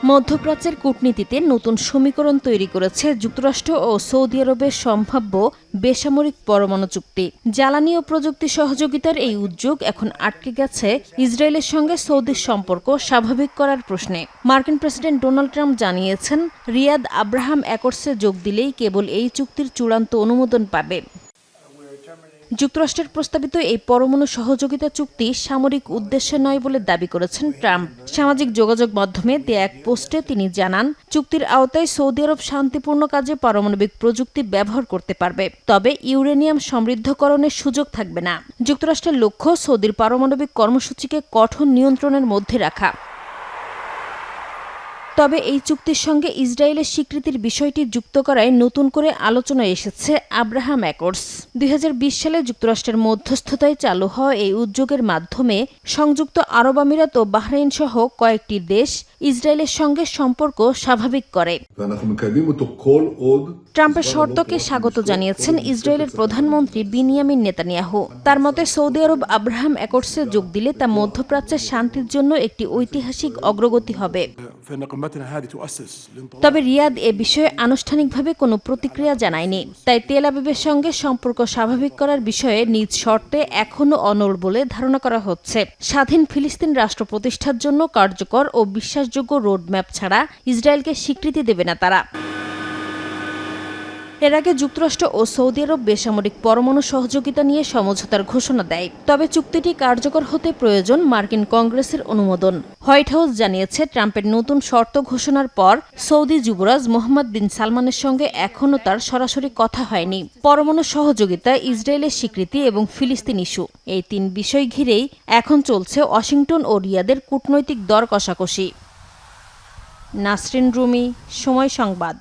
মধ্যপ্রাচ্যের কূটনীতিতে নতুন সমীকরণ তৈরি করেছে যুক্তরাষ্ট্র ও সৌদি আরবের সম্ভাব্য বেসামরিক পরমাণু চুক্তি। জ্বালানি ও প্রযুক্তি সহযোগিতার এই উদ্যোগ এখন আটকে গেছে ইসরায়েলের সঙ্গে সৌদির সম্পর্ক স্বাভাবিক করার প্রশ্নে। মার্কিন প্রেসিডেন্ট ডোনাল্ড ট্রাম্প জানিয়েছেন, রিয়াদ আব্রাহাম অ্যাকর্ডসে যোগ দিলেই কেবল এই চুক্তির চূড়ান্ত অনুমোদন পাবে। যুক্তরাষ্ট্রের প্রস্তাবিত এই পরমাণু সহযোগিতা চুক্তি সামরিক উদ্দেশ্যে নয় বলে দাবি করেছেন ট্রাম্প। সামাজিক যোগাযোগ মাধ্যমে দেয়া এক পোস্টে তিনি জানান, চুক্তির আওতায় সৌদি আরব শান্তিপূর্ণ কাজে পারমাণবিক প্রযুক্তি ব্যবহার করতে পারবে, তবে ইউরেনিয়াম সমৃদ্ধকরণের সুযোগ থাকবে না। যুক্তরাষ্ট্রের লক্ষ্য সৌদির পারমাণবিক কর্মসূচিকে কঠোর নিয়ন্ত্রণের মধ্যে রাখা। তবে এই চুক্তির সঙ্গে ইসরায়েলের স্বীকৃতির বিষয়টি যুক্ত করায় নতুন করে আলোচনায় এসেছে আব্রাহাম অ্যাকর্ডস। 2020 সালে যুক্তরাষ্ট্রের মধ্যস্থতায় চালু হওয়া এই উদ্যোগের মাধ্যমে সংযুক্ত আরব আমিরাত ও বাহরাইন সহ কয়েকটি দেশ ইসরায়েলের সঙ্গে সম্পর্ক স্বাভাবিক করে। ট্রাম্পের শর্তকে স্বাগত জানিয়েছেন ইসরায়েলের প্রধানমন্ত্রী বিনিয়ামিন নেতানিয়াহু। তার মতে, সৌদি আরব আব্রাহাম অ্যাকর্ডসে যোগ দিলে তা মধ্যপ্রাচ্যের শান্তির জন্য একটি ঐতিহাসিক অগ্রগতি হবে। তবে রিয়াদ এ বিষয়ে আনুষ্ঠানিকভাবে কোনো প্রতিক্রিয়া জানায়নি। তাই তেল আবিবের সঙ্গে সম্পর্ক স্বাভাবিক করার বিষয়ে নিজ শর্তে এখনও অনড় বলে ধারণা করা হচ্ছে। স্বাধীন ফিলিস্তিন রাষ্ট্র প্রতিষ্ঠার জন্য কার্যকর ও বিশ্বাসযোগ্য রোডম্যাপ ছাড়া ইসরায়েলকে স্বীকৃতি দেবে না তারা। এর আগে যুক্তরাষ্ট্র ও সৌদি আরব বেসামরিক পরমাণু সহযোগিতা নিয়ে সমঝোতার ঘোষণা দেয়। তবে চুক্তিটি কার্যকর হতে প্রয়োজন মার্কিন কংগ্রেসের অনুমোদন। হোয়াইট হাউস জানিয়েছে, ট্রাম্পের নতুন শর্ত ঘোষণার পর সৌদি যুবরাজ মোহাম্মদ বিন সালমানের সঙ্গে এখনও তার সরাসরি কথা হয়নি। পরমাণু সহযোগিতা, ইসরায়েলের স্বীকৃতি এবং ফিলিস্তিন ইস্যু, এই তিন বিষয় ঘিরেই এখন চলছে ওয়াশিংটন ও রিয়াদের কূটনৈতিক দর কষাকষি। নাসরিন রুমি, সময় সংবাদ।